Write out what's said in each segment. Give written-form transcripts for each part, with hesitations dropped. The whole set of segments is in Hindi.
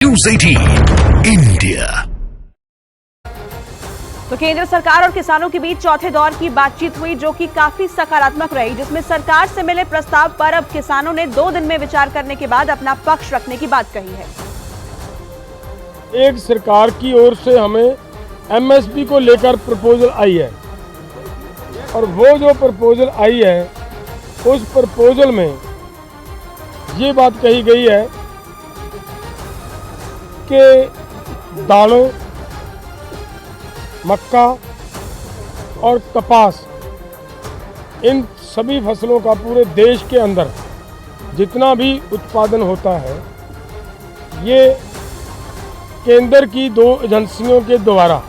News 18 India. तो केंद्र सरकार और किसानों के बीच चौथे दौर की बातचीत हुई, जो कि काफी सकारात्मक रही, जिसमें सरकार से मिले प्रस्ताव पर अब किसानों ने 2 दिन में विचार करने के बाद अपना पक्ष रखने की बात कही है। एक सरकार की ओर से हमें एमएसपी को लेकर प्रपोजल आई है और वो जो प्रपोजल आई है उस प्रपोजल में ये बात कही गई है कि दालों, मक्का और कपास, इन सभी फसलों का पूरे देश के अंदर जितना भी उत्पादन होता है, ये केंद्र की 2 एजेंसियों के द्वारा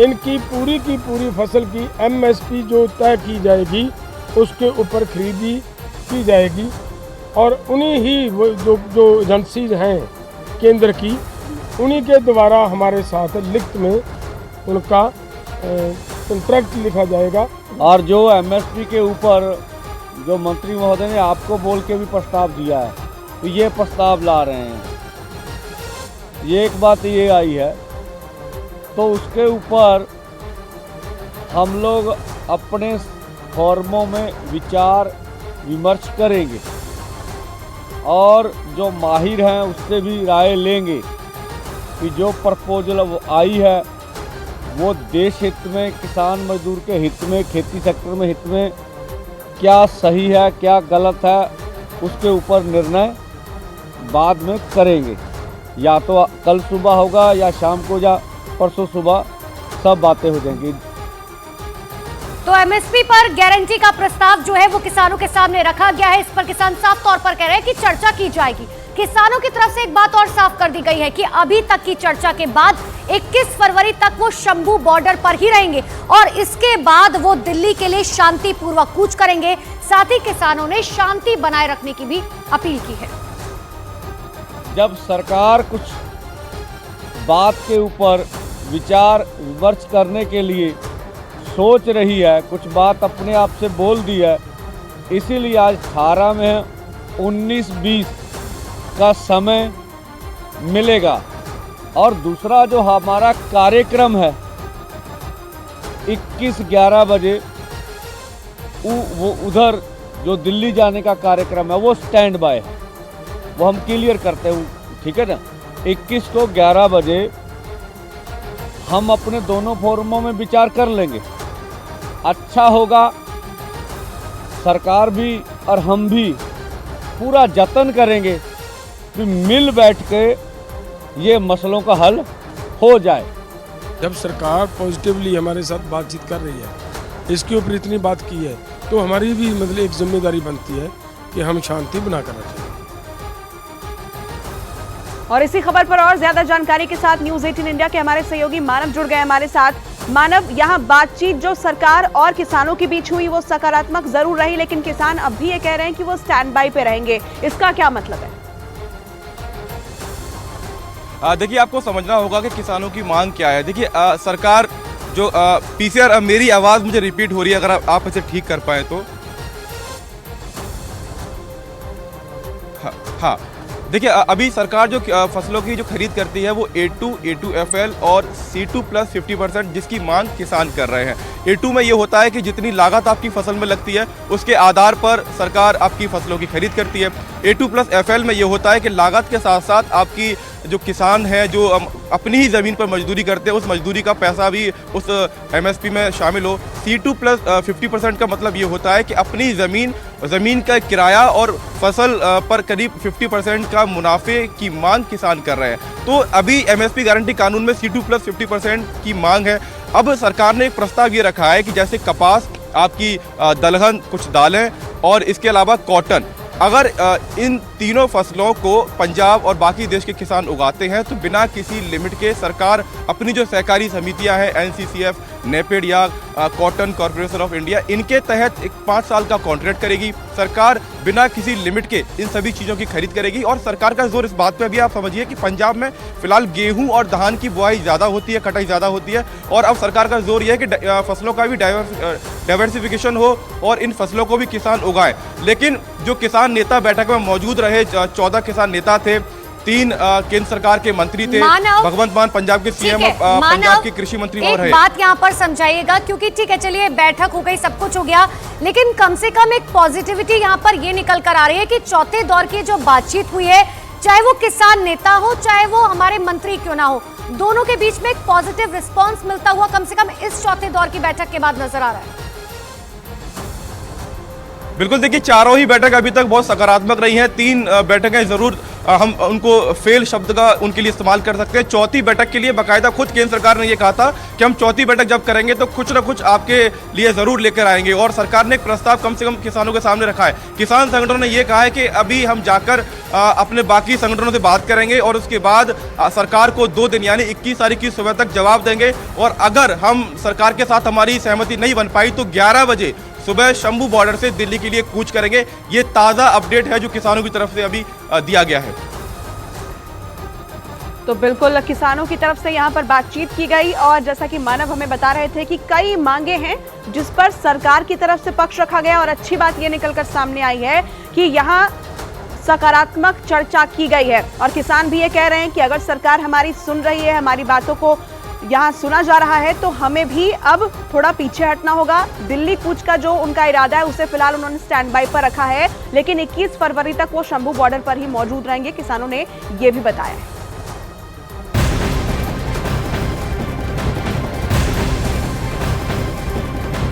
इनकी पूरी की पूरी फसल की एमएसपी जो तय की जाएगी उसके ऊपर खरीदी की जाएगी और उन्हीं ही वो जो एजेंसीज हैं केंद्र की, उन्हीं के द्वारा हमारे साथ लिखित में उनका कॉन्ट्रैक्ट लिखा जाएगा। और जो एमएसपी के ऊपर जो मंत्री महोदय ने आपको बोल के भी प्रस्ताव दिया है, तो ये प्रस्ताव ला रहे हैं, ये एक बात ये आई है, तो उसके ऊपर हम लोग अपने फॉर्मों में विचार विमर्श करेंगे और जो माहिर हैं उससे भी राय लेंगे कि जो प्रपोजल आई है वो देश हित में, किसान मजदूर के हित में, खेती सेक्टर में हित में क्या सही है क्या गलत है, उसके ऊपर निर्णय बाद में करेंगे। या तो कल सुबह होगा या शाम को या परसों सुबह सब बातें हो जाएंगी। तो एमएसपी पर गारंटी का प्रस्ताव जो है वो किसानों के सामने रखा गया है। इस पर किसान साफ तौर पर कह रहे हैं कि चर्चा की जाएगी। किसानों की तरफ से एक बात और साफ कर दी गई है कि अभी तक की चर्चा के बाद 21 फरवरी तक वो शंभू बॉर्डर पर ही रहेंगे और इसके बाद वो दिल्ली के लिए शांतिपूर्वक कूच करेंगे। साथ ही किसानों ने शांति बनाए रखने की भी अपील की है। जब सरकार कुछ बात के ऊपर विचार विमर्श करने के लिए सोच रही है, कुछ बात अपने आप से बोल दी है, इसीलिए आज 18 में 19-20 का समय मिलेगा। और दूसरा जो हमारा कार्यक्रम है 21-11 बजे वो उधर जो दिल्ली जाने का कार्यक्रम है वो स्टैंड बाय है, वो हम क्लियर करते हैं, ठीक है ना। 21 को 11 बजे हम अपने दोनों फोरमों में विचार कर लेंगे। अच्छा होगा, सरकार भी और हम भी पूरा जतन करेंगे कि मिल बैठ के ये मसलों का हल हो जाए। जब सरकार पॉजिटिवली हमारे साथ बातचीत कर रही है, इसके ऊपर इतनी बात की है, तो हमारी भी मतलब एक जिम्मेदारी बनती है कि हम शांति बनाकर रखें। और इसी खबर पर और ज्यादा जानकारी के साथ न्यूज़ 18 इंडिया के हमारे सहयोगी मानव जुड़ गए हमारे साथ। मानव, यहाँ बातचीत जो सरकार और किसानों के बीच हुई वो सकारात्मक जरूर रही, लेकिन किसान अब भी ये कह रहे हैं कि वो स्टैंड बाय पे रहेंगे। इसका क्या मतलब है? देखिए, आपको समझना होगा कि किसानों की मांग क्या है। देखिए, सरकार जो पीसीआर, मेरी आवाज़ मुझे रिपीट हो रही है, अगर आप इसे ठीक कर पाए तो। हाँ, देखिए, अभी सरकार जो फसलों की जो खरीद करती है वो A2, A2FL और C2 प्लस 50%, जिसकी मांग किसान कर रहे हैं। A2 में ये होता है कि जितनी लागत आपकी फसल में लगती है उसके आधार पर सरकार आपकी फसलों की खरीद करती है। A2 प्लस FL में ये होता है कि लागत के साथ साथ आपकी जो किसान है जो अपनी ही ज़मीन पर मजदूरी करते हैं, उस मजदूरी का पैसा भी उस MSP में शामिल हो। C2 प्लस 50% का मतलब ये होता है कि अपनी ज़मीन का किराया और फसल पर करीब 50% का मुनाफे की मांग किसान कर रहे हैं। तो अभी MSP गारंटी कानून में C2 प्लस 50% की मांग है। अब सरकार ने एक प्रस्ताव ये रखा है कि जैसे कपास, आपकी दलहन, कुछ दालें और इसके अलावा कॉटन, अगर इन तीनों फसलों को पंजाब और बाकी देश के किसान उगाते हैं तो बिना किसी लिमिट के सरकार अपनी जो सहकारी समितियां हैं NCCF, नेपेड या कॉटन कॉर्पोरेशन ऑफ इंडिया, इनके तहत एक 5 साल का कॉन्ट्रैक्ट करेगी। सरकार बिना किसी लिमिट के इन सभी चीज़ों की खरीद करेगी। और सरकार का जोर इस बात पे भी आप समझिए कि पंजाब में फिलहाल गेहूं और धान की बुआई ज़्यादा होती है, कटाई ज़्यादा होती है, और अब सरकार का जोर यह है कि फसलों का भी डाइवर्सिफिकेशन हो और इन फसलों को भी किसान उगाएं। लेकिन जो किसान नेता बैठक में मौजूद रहे, 14 किसान नेता थे, तीन केंद्र सरकार के मंत्री थे, मानव, भगवंत मान पंजाब के सीएम, मानव, पंजाब के कृषि मंत्री और एक है। बात यहाँ पर समझाइएगा, क्योंकि ठीक है चलिए बैठक हो गई, सब कुछ हो गया, लेकिन कम से कम एक पॉजिटिविटी यहाँ पर ये निकल कर आ रही है कि चौथे दौर की जो बातचीत हुई है, चाहे वो किसान नेता हो चाहे वो हमारे मंत्री क्यों ना हो, दोनों के बीच में एक पॉजिटिव रिस्पांस मिलता हुआ कम से कम इस चौथे दौर की बैठक के बाद नजर आ रहा है। बिल्कुल, देखिए चारों ही बैठक अभी तक बहुत सकारात्मक रही हैं। तीन बैठकें जरूर हम उनको फेल शब्द का उनके लिए इस्तेमाल कर सकते हैं। चौथी बैठक के लिए बाकायदा खुद केंद्र सरकार ने ये कहा था कि हम चौथी बैठक जब करेंगे तो कुछ ना कुछ आपके लिए जरूर लेकर आएंगे, और सरकार ने एक प्रस्ताव कम से कम किसानों के सामने रखा है। किसान संगठनों ने ये कहा है कि अभी हम जाकर अपने बाकी संगठनों से बात करेंगे और उसके बाद सरकार को 2 दिन यानी 21 तारीख की सुबह तक जवाब देंगे, और अगर हम सरकार के साथ हमारी सहमति नहीं बन पाई तो 11 बजे सुबह शंभू बॉर्डर से दिल्ली के लिए कूच करेंगे। ये ताज़ा अपडेट है जो किसानों की तरफ से अभी दिया गया है। तो बिल्कुल किसानों की तरफ से यहाँ पर बातचीत की गई, और जैसा कि मानव हमें बता रहे थे कि कई मांगे हैं जिस पर सरकार की तरफ से पक्ष रखा गया, और अच्छी बात ये निकलकर सामने आई है कि यहाँ सकारात्मक चर्चा की गई है, और किसान भी ये कह रहे हैं कि अगर सरकार हमारी सुन रही है, हमारी बातों को यहाँ सुना जा रहा है, तो हमें भी अब थोड़ा पीछे हटना होगा। दिल्ली कूच का जो उनका इरादा है उसे फिलहाल उन्होंने स्टैंड बाय पर रखा है, लेकिन 21 फरवरी तक वो शंभू बॉर्डर पर ही मौजूद रहेंगे, किसानों ने ये भी बताया है।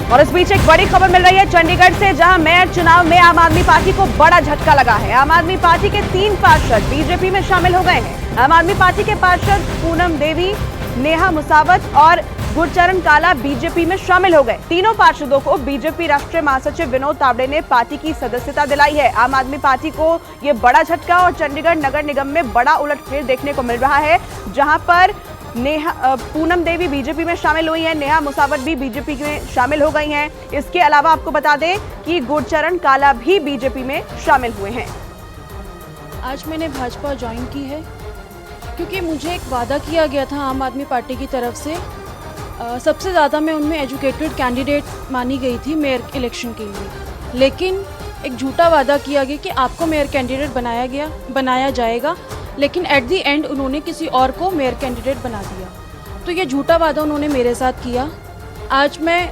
और इस बीच एक बड़ी खबर मिल रही है चंडीगढ़ से, जहां मेयर चुनाव में आम आदमी पार्टी को बड़ा झटका लगा है। आम आदमी पार्टी के 3 पार्षद बीजेपी में शामिल हो गए हैं। आम आदमी पार्टी के पार्षद पूनम देवी, नेहा मुसावत और गुरचरण काला बीजेपी में शामिल हो गए। तीनों पार्षदों को बीजेपी राष्ट्रीय महासचिव विनोद तावड़े ने पार्टी की सदस्यता दिलाई है। आम आदमी पार्टी को ये बड़ा झटका और चंडीगढ़ नगर निगम में बड़ा उलटफेर देखने को मिल रहा है, जहां पर पूनम देवी बीजेपी में शामिल हुई हैं, नेहा मुसावत भी बीजेपी में शामिल हो गई हैं। इसके अलावा आपको बता दें कि गुरचरण काला भी बीजेपी में शामिल हुए हैं। आज मैंने भाजपा ज्वाइन की है क्योंकि मुझे एक वादा किया गया था आम आदमी पार्टी की तरफ से। सबसे ज़्यादा मैं उनमें एजुकेटेड कैंडिडेट मानी गई थी मेयर इलेक्शन के लिए, लेकिन एक झूठा वादा किया गया कि आपको मेयर कैंडिडेट बनाया जाएगा, लेकिन एट दी एंड उन्होंने किसी और को मेयर कैंडिडेट बना दिया। तो ये झूठा वादा उन्होंने मेरे साथ किया। आज मैं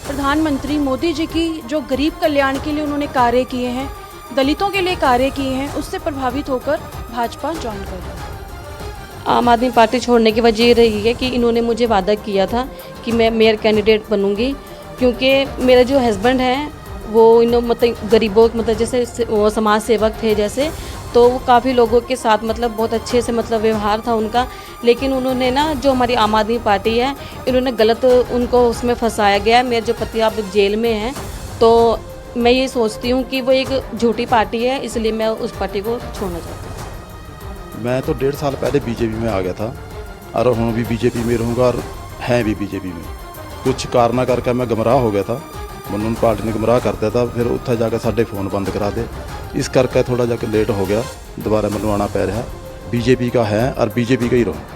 प्रधानमंत्री मोदी जी की जो गरीब कल्याण के लिए उन्होंने कार्य किए हैं, दलितों के लिए कार्य किए हैं, उससे प्रभावित होकर भाजपा ज्वाइन कर रही हूँ। आम आदमी पार्टी छोड़ने की वजह ये रही है कि इन्होंने मुझे वादा किया था कि मैं मेयर कैंडिडेट बनूंगी, क्योंकि मेरे जो हस्बैंड हैं वो मतलब गरीबों मतलब जैसे वो समाज सेवक थे जैसे, तो वो काफ़ी लोगों के साथ मतलब बहुत अच्छे से मतलब व्यवहार था उनका, लेकिन उन्होंने ना जो हमारी आम आदमी पार्टी है इन्होंने गलत उनको उसमें फंसाया गया। मेरे जो पति अब जेल में हैं, तो मैं ये सोचती हूँ कि वो एक झूठी पार्टी है, इसलिए मैं उस पार्टी को छोड़ना चाहती हूँ। मैं तो 1.5 साल पहले बीजेपी में आ गया था और हूँ भी बीजेपी में रहूँगा और हैं भी बीजेपी में। कुछ कारण करके मैं गुमराह हो गया था, ਮੈਨੂੰ पार्टी ने गुमराह कर दिया था, फिर उत्थे जाके साढ़े फोन बंद करा दे, इस करके थोड़ा जाके लेट हो गया, दोबारा मैं आना पै रहा। बीजेपी का है और बीजेपी का ही रहूँ।